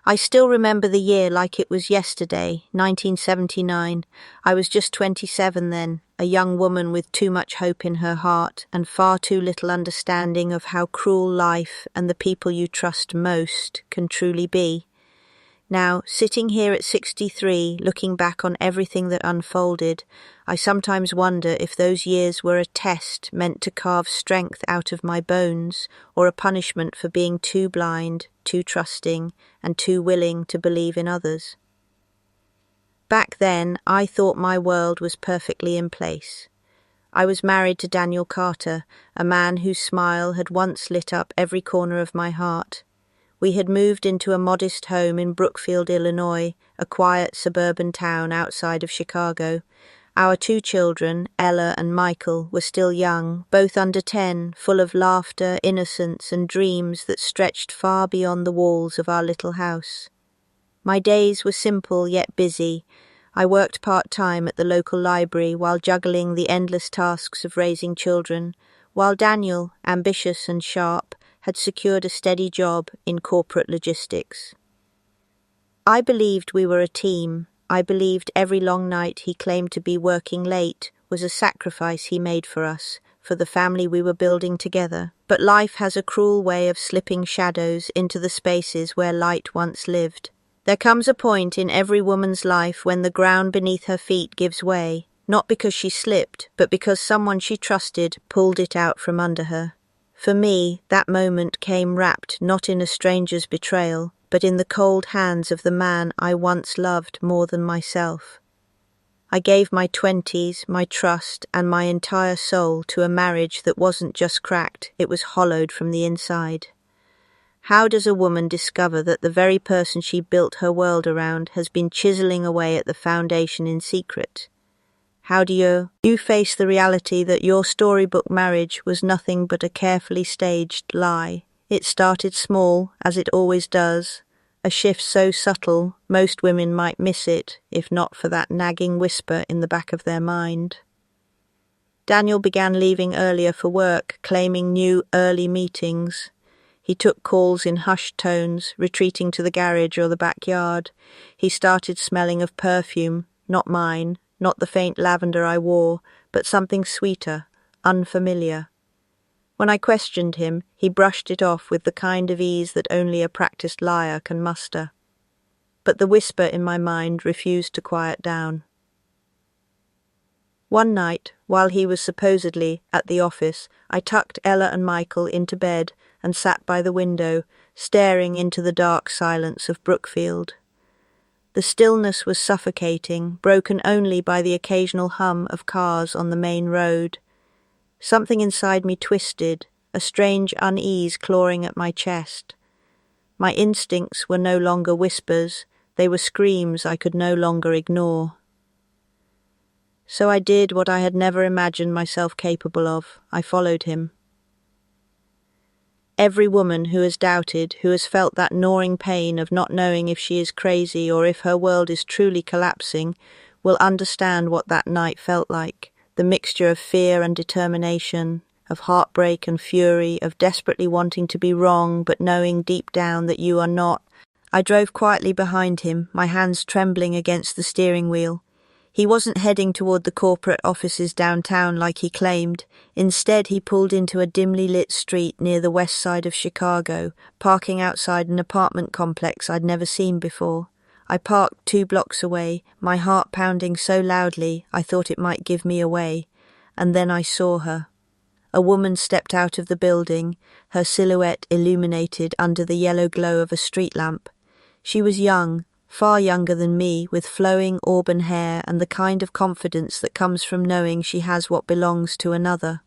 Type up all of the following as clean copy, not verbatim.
I still remember the year like it was yesterday, 1979. I was just 27 then, a young woman with too much hope in her heart and far too little understanding of how cruel life and the people you trust most can truly be. Now, sitting here at 63, looking back on everything that unfolded, I sometimes wonder if those years were a test meant to carve strength out of my bones, or a punishment for being too blind, too trusting, and too willing to believe in others. Back then, I thought my world was perfectly in place. I was married to Daniel Carter, a man whose smile had once lit up every corner of my heart. We had moved into a modest home in Brookfield, Illinois, a quiet suburban town outside of Chicago. Our 2 children, Ella and Michael, were still young, both under 10, full of laughter, innocence, and dreams that stretched far beyond the walls of our little house. My days were simple yet busy. I worked part-time at the local library while juggling the endless tasks of raising children, while Daniel, ambitious and sharp, had secured a steady job in corporate logistics. I believed we were a team. I believed every long night he claimed to be working late was a sacrifice he made for us, for the family we were building together. But life has a cruel way of slipping shadows into the spaces where light once lived. There comes a point in every woman's life when the ground beneath her feet gives way, not because she slipped, but because someone she trusted pulled it out from under her. For me, that moment came wrapped not in a stranger's betrayal, but in the cold hands of the man I once loved more than myself. I gave my 20s, my trust, and my entire soul to a marriage that wasn't just cracked, it was hollowed from the inside. How does a woman discover that the very person she built her world around has been chiseling away at the foundation in secret? How do you face the reality that your storybook marriage was nothing but a carefully staged lie? It started small, as it always does, a shift so subtle most women might miss it, if not for that nagging whisper in the back of their mind. Daniel began leaving earlier for work, claiming new early meetings. He took calls in hushed tones, retreating to the garage or the backyard. He started smelling of perfume, not mine, not the faint lavender I wore, but something sweeter, unfamiliar. When I questioned him, he brushed it off with the kind of ease that only a practiced liar can muster. But the whisper in my mind refused to quiet down. One night, while he was supposedly at the office, I tucked Ella and Michael into bed and sat by the window, staring into the dark silence of Brookfield. The stillness was suffocating, broken only by the occasional hum of cars on the main road. Something inside me twisted, a strange unease clawing at my chest. My instincts were no longer whispers, they were screams I could no longer ignore. So I did what I had never imagined myself capable of. I followed him. Every woman who has doubted, who has felt that gnawing pain of not knowing if she is crazy or if her world is truly collapsing, will understand what that night felt like. The mixture of fear and determination, of heartbreak and fury, of desperately wanting to be wrong but knowing deep down that you are not. I drove quietly behind him, my hands trembling against the steering wheel. He wasn't heading toward the corporate offices downtown like he claimed. Instead, he pulled into a dimly lit street near the west side of Chicago, parking outside an apartment complex I'd never seen before. I parked 2 blocks away, my heart pounding so loudly I thought it might give me away. And then I saw her. A woman stepped out of the building, her silhouette illuminated under the yellow glow of a street lamp. She was young, far younger than me, with flowing auburn hair and the kind of confidence that comes from knowing she has what belongs to another.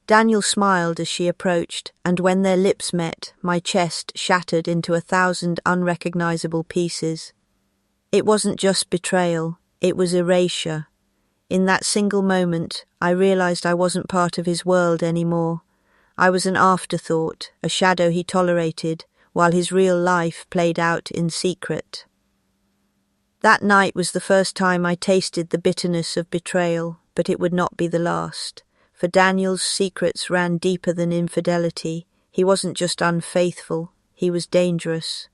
Daniel smiled as she approached, and when their lips met, my chest shattered into 1,000 unrecognizable pieces. It wasn't just betrayal, it was erasure. In that single moment, I realized I wasn't part of his world anymore. I was an afterthought, a shadow he tolerated, while his real life played out in secret. That night was the first time I tasted the bitterness of betrayal, but it would not be the last. For Daniel's secrets ran deeper than infidelity. He wasn't just unfaithful, he was dangerous.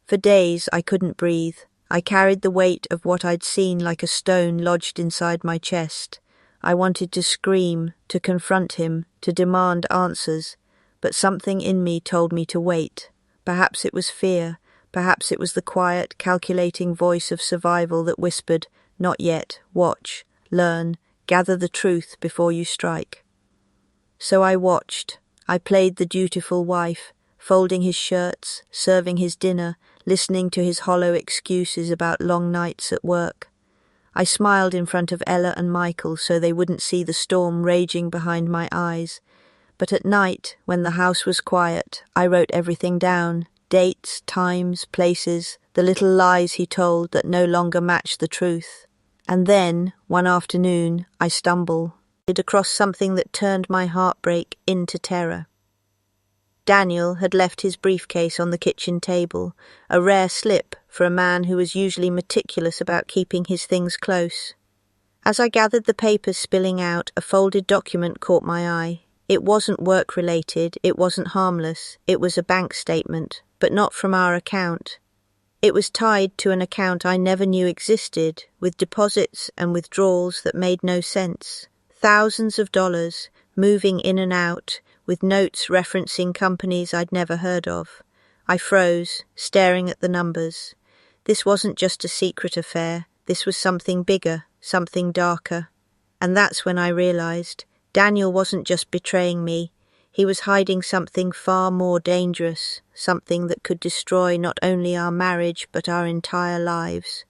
For days I couldn't breathe. I carried the weight of what I'd seen like a stone lodged inside my chest. I wanted to scream, to confront him, to demand answers, but something in me told me to wait. Perhaps it was fear, perhaps it was the quiet, calculating voice of survival that whispered, "Not yet, watch, learn, gather the truth before you strike." So I watched. I played the dutiful wife, folding his shirts, serving his dinner, listening to his hollow excuses about long nights at work. I smiled in front of Ella and Michael so they wouldn't see the storm raging behind my eyes. But at night, when the house was quiet, I wrote everything down: dates, times, places, the little lies he told that no longer matched the truth. And then, one afternoon, I stumbled across something that turned my heartbreak into terror. Daniel had left his briefcase on the kitchen table, a rare slip for a man who was usually meticulous about keeping his things close. As I gathered the papers spilling out, a folded document caught my eye. It wasn't work-related, it wasn't harmless, it was a bank statement, but not from our account. It was tied to an account I never knew existed, with deposits and withdrawals that made no sense. Thousands of dollars, moving in and out, with notes referencing companies I'd never heard of. I froze, staring at the numbers. This wasn't just a secret affair, this was something bigger, something darker. And that's when I realized Daniel wasn't just betraying me, he was hiding something far more dangerous, something that could destroy not only our marriage but our entire lives.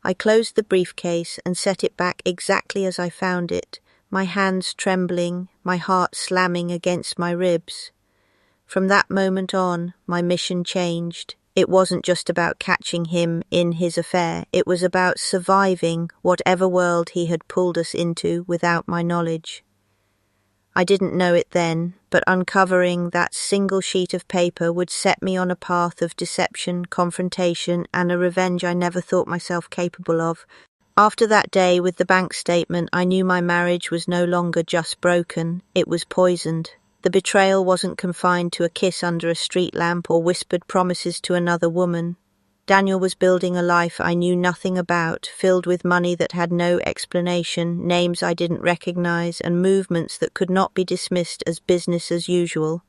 I closed the briefcase and set it back exactly as I found it, my hands trembling, my heart slamming against my ribs. From that moment on, my mission changed. It wasn't just about catching him in his affair, it was about surviving whatever world he had pulled us into without my knowledge. I didn't know it then, but uncovering that single sheet of paper would set me on a path of deception, confrontation, and a revenge I never thought myself capable of. After that day with the bank statement, I knew my marriage was no longer just broken, it was poisoned. The betrayal wasn't confined to a kiss under a street lamp or whispered promises to another woman. Daniel was building a life I knew nothing about, filled with money that had no explanation, names I didn't recognize, and movements that could not be dismissed as business as usual.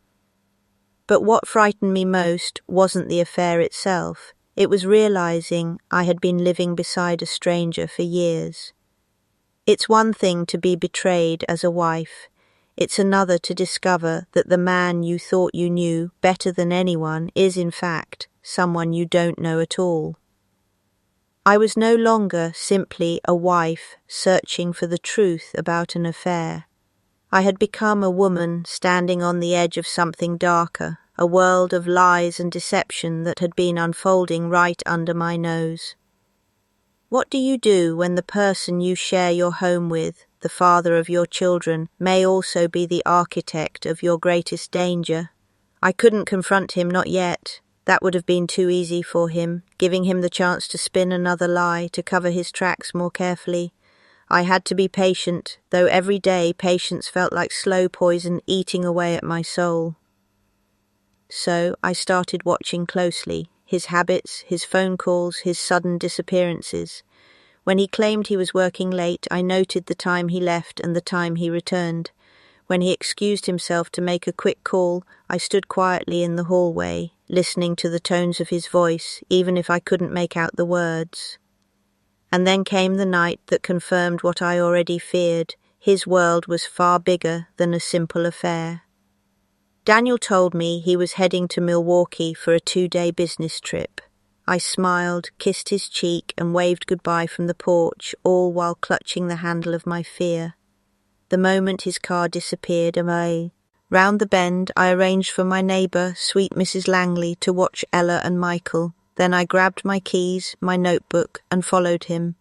But what frightened me most wasn't the affair itself. It was realizing I had been living beside a stranger for years. It's one thing to be betrayed as a wife. It's another to discover that the man you thought you knew better than anyone is, in fact, someone you don't know at all. I was no longer simply a wife searching for the truth about an affair. I had become a woman standing on the edge of something darker, a world of lies and deception that had been unfolding right under my nose. What do you do when the person you share your home with, the father of your children, may also be the architect of your greatest danger? I couldn't confront him, not yet. That would have been too easy for him, giving him the chance to spin another lie, to cover his tracks more carefully. I had to be patient, though every day patience felt like slow poison eating away at my soul. So I started watching closely, his habits, his phone calls, his sudden disappearances. When he claimed he was working late, I noted the time he left and the time he returned. When he excused himself to make a quick call, I stood quietly in the hallway, listening to the tones of his voice, even if I couldn't make out the words. And then came the night that confirmed what I already feared. His world was far bigger than a simple affair. Daniel told me he was heading to Milwaukee for a 2-day business trip. I smiled, kissed his cheek, and waved goodbye from the porch, all while clutching the handle of my fear. The moment his car disappeared away, round the bend, I arranged for my neighbour, sweet Mrs. Langley, to watch Ella and Michael. Then I grabbed my keys, my notebook, and followed him.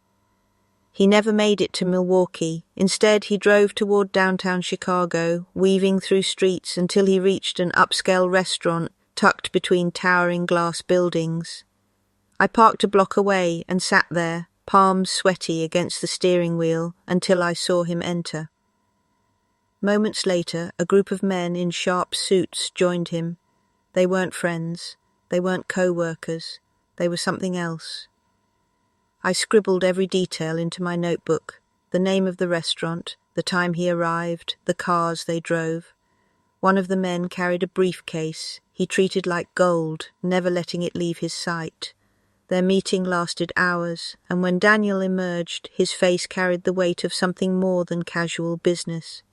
He never made it to Milwaukee. Instead, he drove toward downtown Chicago, weaving through streets until he reached an upscale restaurant tucked between towering glass buildings. I parked a block away and sat there, palms sweaty against the steering wheel, until I saw him enter. Moments later, a group of men in sharp suits joined him. They weren't friends. They weren't co-workers. They were something else. I scribbled every detail into my notebook, the name of the restaurant, the time he arrived, the cars they drove. One of the men carried a briefcase he treated like gold, never letting it leave his sight. Their meeting lasted hours, and when Daniel emerged, his face carried the weight of something more than casual business.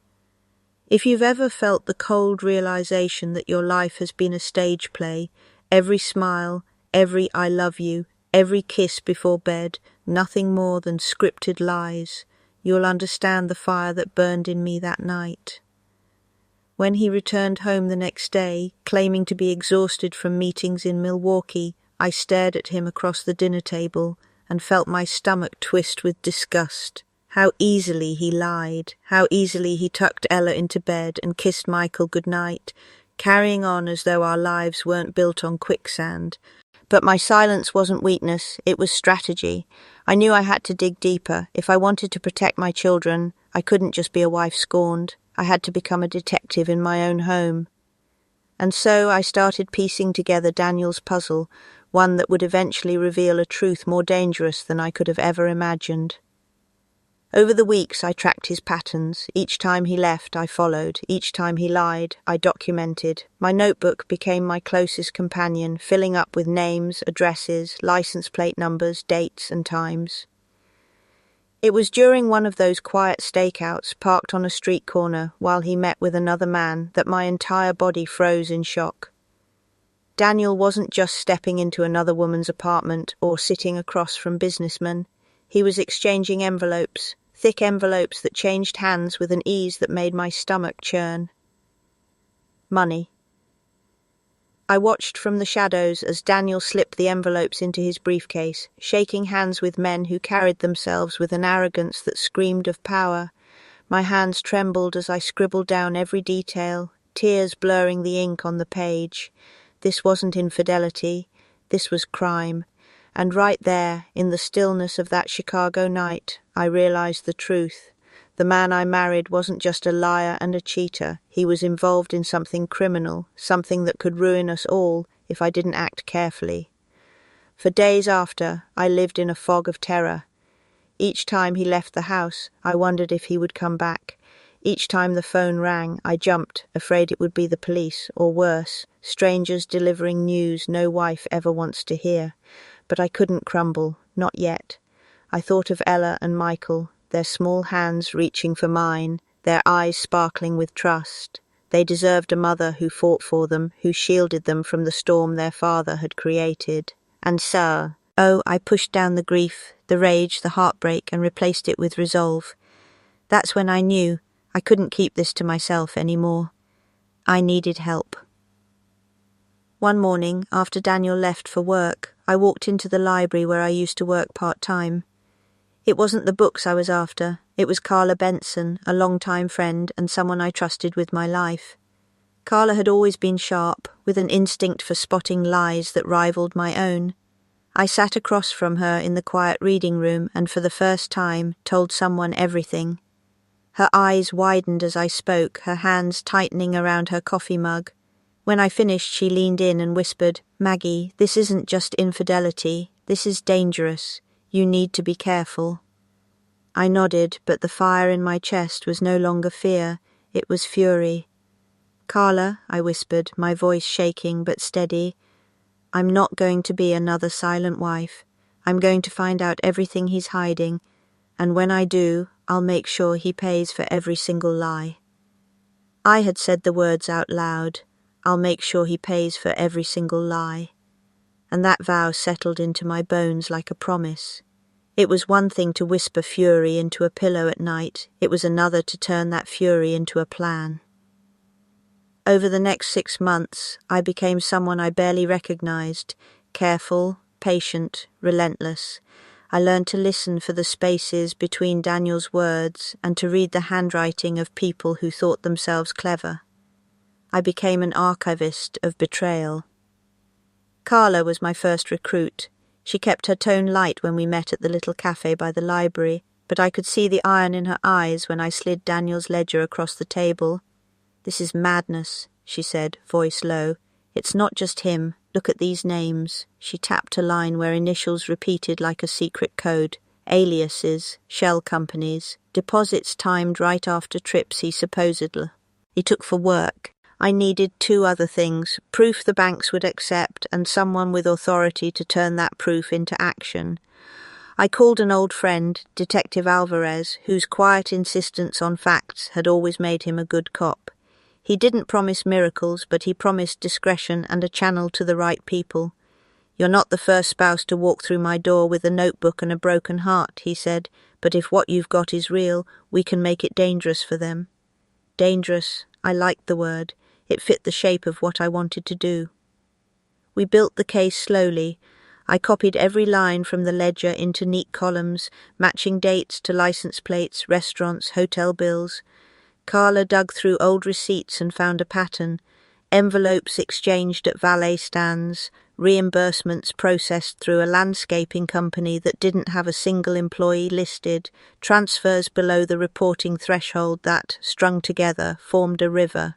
If you've ever felt the cold realization that your life has been a stage play, every smile, every I love you, every kiss before bed, nothing more than scripted lies, you'll understand the fire that burned in me that night. When he returned home the next day, claiming to be exhausted from meetings in Milwaukee, I stared at him across the dinner table and felt my stomach twist with disgust. How easily he lied, how easily he tucked Ella into bed and kissed Michael goodnight, carrying on as though our lives weren't built on quicksand. But my silence wasn't weakness, it was strategy. I knew I had to dig deeper. If I wanted to protect my children, I couldn't just be a wife scorned. I had to become a detective in my own home. And so I started piecing together Daniel's puzzle, one that would eventually reveal a truth more dangerous than I could have ever imagined. Over the weeks I tracked his patterns. Each time he left, I followed. Each time he lied, I documented. My notebook became my closest companion, filling up with names, addresses, license plate numbers, dates and times. It was during one of those quiet stakeouts parked on a street corner while he met with another man that my entire body froze in shock. Daniel wasn't just stepping into another woman's apartment or sitting across from businessmen. He was exchanging envelopes, thick envelopes that changed hands with an ease that made my stomach churn. Money. I watched from the shadows as Daniel slipped the envelopes into his briefcase, shaking hands with men who carried themselves with an arrogance that screamed of power. My hands trembled as I scribbled down every detail, tears blurring the ink on the page. This wasn't infidelity, this was crime. And right there, in the stillness of that Chicago night, I realized the truth. The man I married wasn't just a liar and a cheater. He was involved in something criminal, something that could ruin us all if I didn't act carefully. For days after, I lived in a fog of terror. Each time he left the house, I wondered if he would come back. Each time the phone rang, I jumped, afraid it would be the police, or worse, strangers delivering news no wife ever wants to hear. But I couldn't crumble, not yet. I thought of Ella and Michael, their small hands reaching for mine, their eyes sparkling with trust. They deserved a mother who fought for them, who shielded them from the storm their father had created. And so, I pushed down the grief, the rage, the heartbreak, and replaced it with resolve. That's when I knew I couldn't keep this to myself anymore. I needed help. One morning, after Daniel left for work, I walked into the library where I used to work part-time. It wasn't the books I was after. It was Carla Benson, a long-time friend and someone I trusted with my life. Carla had always been sharp, with an instinct for spotting lies that rivaled my own. I sat across from her in the quiet reading room and for the first time told someone everything. Her eyes widened as I spoke, her hands tightening around her coffee mug. When I finished, she leaned in and whispered, "Maggie, this isn't just infidelity. This is dangerous. You need to be careful." I nodded, but the fire in my chest was no longer fear, it was fury. "Carla," I whispered, my voice shaking but steady, "I'm not going to be another silent wife. I'm going to find out everything he's hiding, and when I do, I'll make sure he pays for every single lie." I had said the words out loud. I'll make sure he pays for every single lie. And that vow settled into my bones like a promise. It was one thing to whisper fury into a pillow at night. It was another to turn that fury into a plan. Over the next 6 months, I became someone I barely recognized, careful, patient, relentless. I learned to listen for the spaces between Daniel's words and to read the handwriting of people who thought themselves clever. I became an archivist of betrayal. Carla was my first recruit. She kept her tone light when we met at the little cafe by the library, but I could see the iron in her eyes when I slid Daniel's ledger across the table. "This is madness," she said, voice low. "It's not just him. Look at these names. She tapped a line where initials repeated like a secret code. Aliases, shell companies, deposits timed right after trips he supposedly took for work. I needed two other things: proof the banks would accept and someone with authority to turn that proof into action. I called an old friend, Detective Alvarez, whose quiet insistence on facts had always made him a good cop. He didn't promise miracles, but he promised discretion and a channel to the right people. "You're not the first spouse to walk through my door with a notebook and a broken heart," he said, "but if what you've got is real, we can make it dangerous for them." Dangerous. I liked the word. It fit the shape of what I wanted to do. We built the case slowly. I copied every line from the ledger into neat columns, matching dates to license plates, restaurants, hotel bills. Carla dug through old receipts and found a pattern. Envelopes exchanged at valet stands, reimbursements processed through a landscaping company that didn't have a single employee listed, transfers below the reporting threshold that, strung together, formed a river.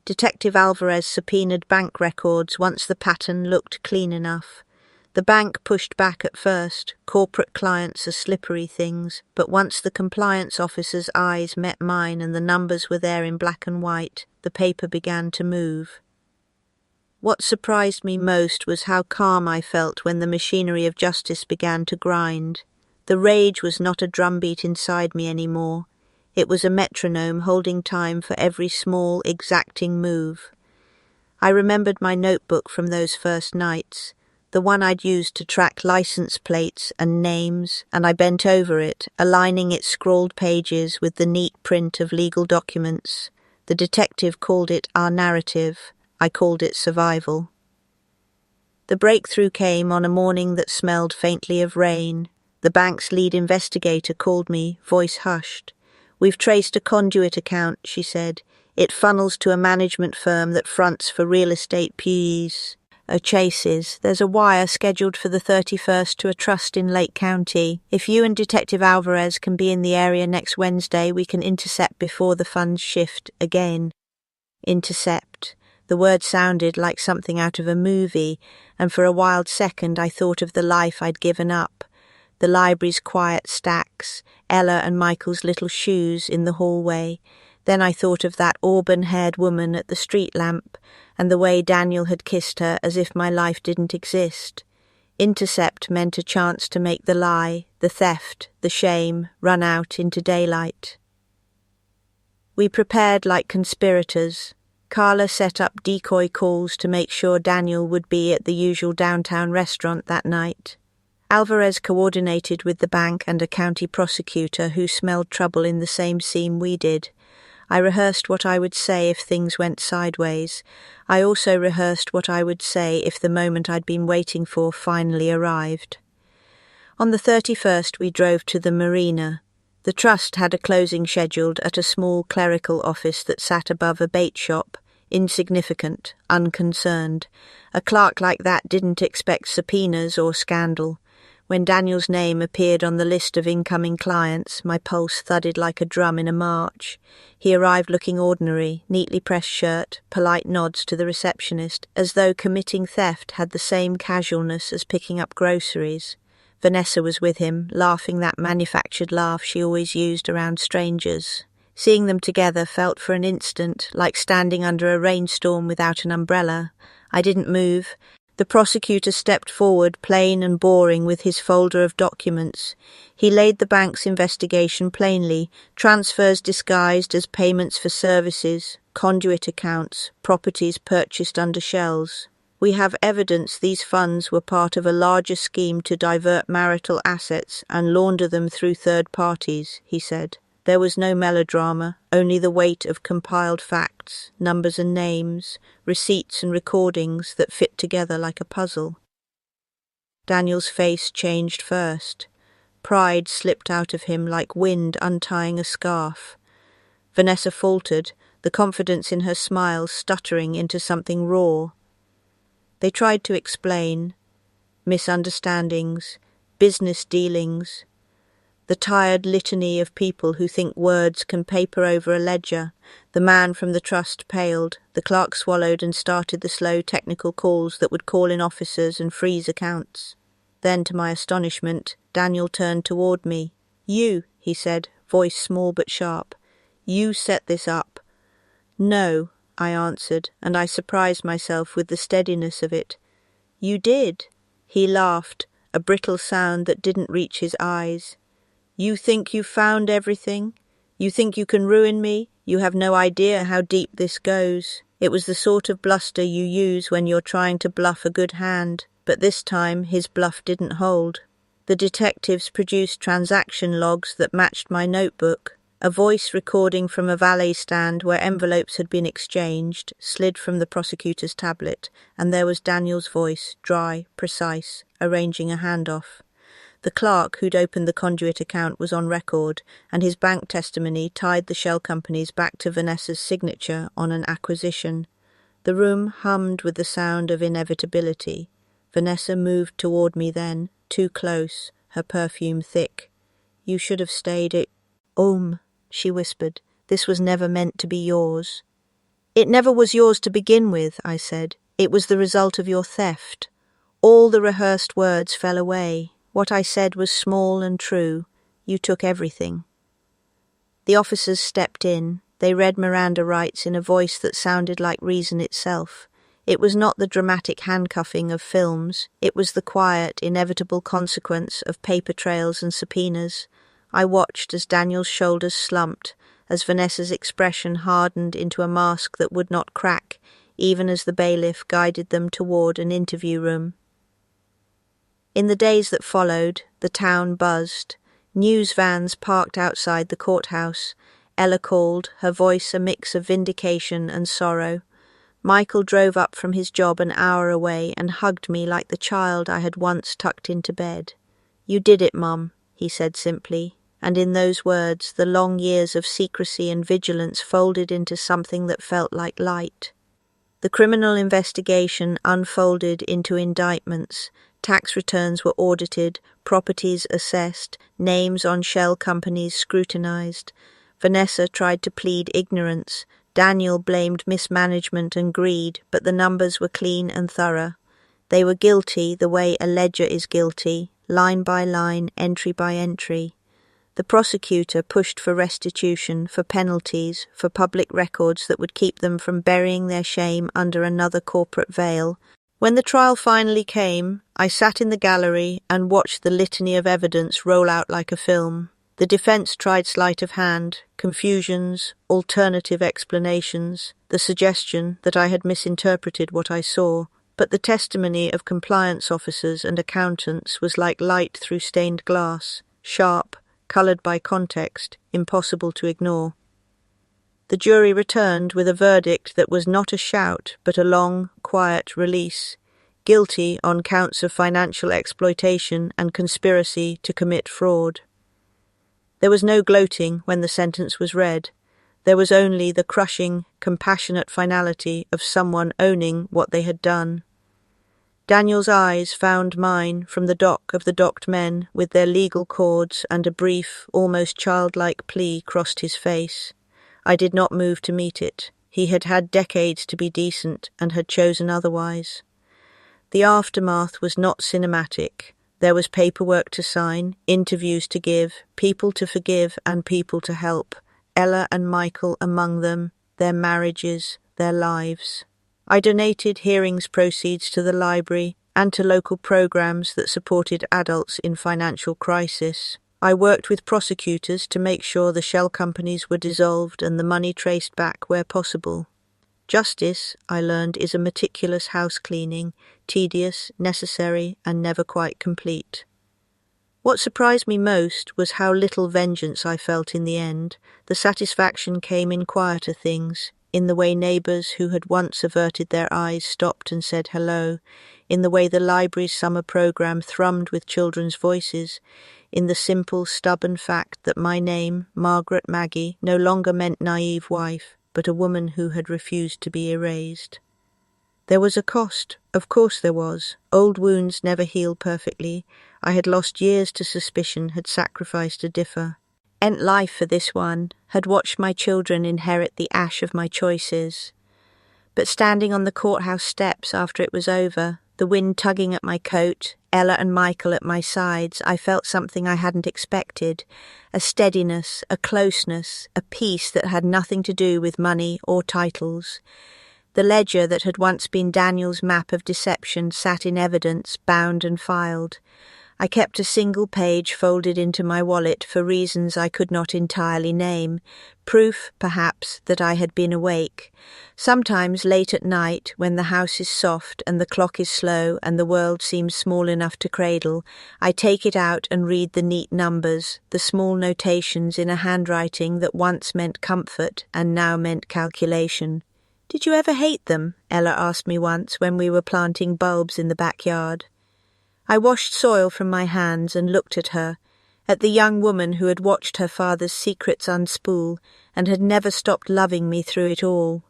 Detective Alvarez subpoenaed bank records once the pattern looked clean enough. The bank pushed back at first. Corporate clients are slippery things, but once the compliance officer's eyes met mine and the numbers were there in black and white, the paper began to move. What surprised me most was how calm I felt when the machinery of justice began to grind. The rage was not a drumbeat inside me anymore. It was a metronome holding time for every small, exacting move. I remembered my notebook from those first nights, the one I'd used to track license plates and names, and I bent over it, aligning its scrawled pages with the neat print of legal documents. The detective called it our narrative. I called it survival. The breakthrough came on a morning that smelled faintly of rain. The bank's lead investigator called me, voice hushed. "We've traced a conduit account," she said. "It funnels to a management firm that fronts for real estate chases. There's a wire scheduled for the 31st to a trust in Lake County. If you and Detective Alvarez can be in the area next Wednesday, we can intercept before the funds shift again." Intercept. The word sounded like something out of a movie, and for a wild second I thought of the life I'd given up. The library's quiet stacks, Ella and Michael's little shoes in the hallway. Then I thought of that auburn-haired woman at the street lamp, and the way Daniel had kissed her as if my life didn't exist. Intercept meant a chance to make the lie, the theft, the shame, run out into daylight. We prepared like conspirators. Carla set up decoy calls to make sure Daniel would be at the usual downtown restaurant that night. Alvarez coordinated with the bank and a county prosecutor who smelled trouble in the same seam we did. I rehearsed what I would say if things went sideways. I also rehearsed what I would say if the moment I'd been waiting for finally arrived. On the 31st we drove to the marina. The trust had a closing scheduled at a small clerical office that sat above a bait shop, insignificant, unconcerned. A clerk like that didn't expect subpoenas or scandal. When Daniel's name appeared on the list of incoming clients, my pulse thudded like a drum in a march. He arrived looking ordinary, neatly pressed shirt, polite nods to the receptionist, as though committing theft had the same casualness as picking up groceries. Vanessa was with him, laughing that manufactured laugh she always used around strangers. Seeing them together felt for an instant like standing under a rainstorm without an umbrella. I didn't move. The prosecutor stepped forward, plain and boring, with his folder of documents. He laid the bank's investigation plainly, transfers disguised as payments for services, conduit accounts, properties purchased under shells. "We have evidence these funds were part of a larger scheme to divert marital assets and launder them through third parties," he said. There was no melodrama, only the weight of compiled facts, numbers and names, receipts and recordings that fit together like a puzzle. Daniel's face changed first. Pride slipped out of him like wind untying a scarf. Vanessa faltered, the confidence in her smile stuttering into something raw. They tried to explain. Misunderstandings, business dealings. The tired litany of people who think words can paper over a ledger. The man from the trust paled. The clerk swallowed and started the slow technical calls that would call in officers and freeze accounts. Then, to my astonishment, Daniel turned toward me. "You," he said, voice small but sharp. "You set this up." "No," I answered, and I surprised myself with the steadiness of it. "You did." He laughed, a brittle sound that didn't reach his eyes. "You think you've found everything? You think you can ruin me? You have no idea how deep this goes." It was the sort of bluster you use when you're trying to bluff a good hand, but this time his bluff didn't hold. The detectives produced transaction logs that matched my notebook. A voice recording from a valet stand where envelopes had been exchanged slid from the prosecutor's tablet, and there was Daniel's voice, dry, precise, arranging a handoff. The clerk who'd opened the conduit account was on record, and his bank testimony tied the shell companies back to Vanessa's signature on an acquisition. The room hummed with the sound of inevitability. Vanessa moved toward me then, too close, her perfume thick. "You should have stayed at home," she whispered. "This was never meant to be yours." "It never was yours to begin with," I said. "It was the result of your theft." All the rehearsed words fell away. What I said was small and true. You took everything. The officers stepped in. They read Miranda rights in a voice that sounded like reason itself. It was not the dramatic handcuffing of films. It was the quiet, inevitable consequence of paper trails and subpoenas. I watched as Daniel's shoulders slumped, as Vanessa's expression hardened into a mask that would not crack, even as the bailiff guided them toward an interview room. In the days that followed, the town buzzed. News vans parked outside the courthouse. Ella called, her voice a mix of vindication and sorrow. Michael drove up from his job an hour away and hugged me like the child I had once tucked into bed. "You did it, Mum," he said simply, and in those words the long years of secrecy and vigilance folded into something that felt like light. The criminal investigation unfolded into indictments. Tax returns were audited, properties assessed, names on shell companies scrutinized. Vanessa tried to plead ignorance. Daniel blamed mismanagement and greed, but the numbers were clean and thorough. They were guilty the way a ledger is guilty, line by line, entry by entry. The prosecutor pushed for restitution, for penalties, for public records that would keep them from burying their shame under another corporate veil. When the trial finally came, I sat in the gallery and watched the litany of evidence roll out like a film. The defense tried sleight of hand, confusions, alternative explanations, the suggestion that I had misinterpreted what I saw, but the testimony of compliance officers and accountants was like light through stained glass, sharp, coloured by context, impossible to ignore. The jury returned with a verdict that was not a shout, but a long, quiet release. Guilty on counts of financial exploitation and conspiracy to commit fraud. There was no gloating when the sentence was read. There was only the crushing, compassionate finality of someone owning what they had done. Daniel's eyes found mine from the dock of the docked men with their legal cords, and a brief, almost childlike plea crossed his face. I did not move to meet it. He had had decades to be decent and had chosen otherwise. The aftermath was not cinematic. There was paperwork to sign, interviews to give, people to forgive and people to help. Ella and Michael among them, their marriages, their lives. I donated hearings proceeds to the library and to local programs that supported adults in financial crisis. I worked with prosecutors to make sure the shell companies were dissolved and the money traced back where possible. Justice, I learned, is a meticulous house cleaning, tedious, necessary, and never quite complete. What surprised me most was how little vengeance I felt in the end. The satisfaction came in quieter things, in the way neighbours who had once averted their eyes stopped and said hello, in the way the library's summer programme thrummed with children's voices, in the simple, stubborn fact that my name, Margaret Maggie, no longer meant naive wife, but a woman who had refused to be erased. There was a cost, of course there was. Old wounds never heal perfectly. I had lost years to suspicion, had sacrificed to differ. Ent life for this one, had watched my children inherit the ash of my choices. But standing on the courthouse steps after it was over, the wind tugging at my coat, Ella and Michael at my sides, I felt something I hadn't expected, a steadiness, a closeness, a peace that had nothing to do with money or titles. The ledger that had once been Daniel's map of deception sat in evidence, bound and filed. I kept a single page folded into my wallet for reasons I could not entirely name, proof, perhaps, that I had been awake. Sometimes late at night, when the house is soft and the clock is slow and the world seems small enough to cradle, I take it out and read the neat numbers, the small notations in a handwriting that once meant comfort and now meant calculation. "Did you ever hate them?" Ella asked me once when we were planting bulbs in the backyard. I washed soil from my hands and looked at her, at the young woman who had watched her father's secrets unspool and had never stopped loving me through it all.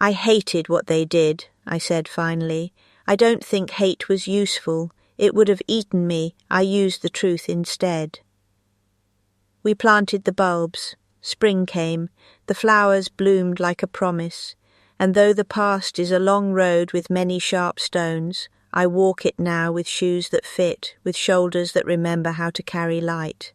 "I hated what they did," I said finally. "I don't think hate was useful. It would have eaten me. I used the truth instead." We planted the bulbs. Spring came. The flowers bloomed like a promise. And though the past is a long road with many sharp stones, I walk it now with shoes that fit, with shoulders that remember how to carry light.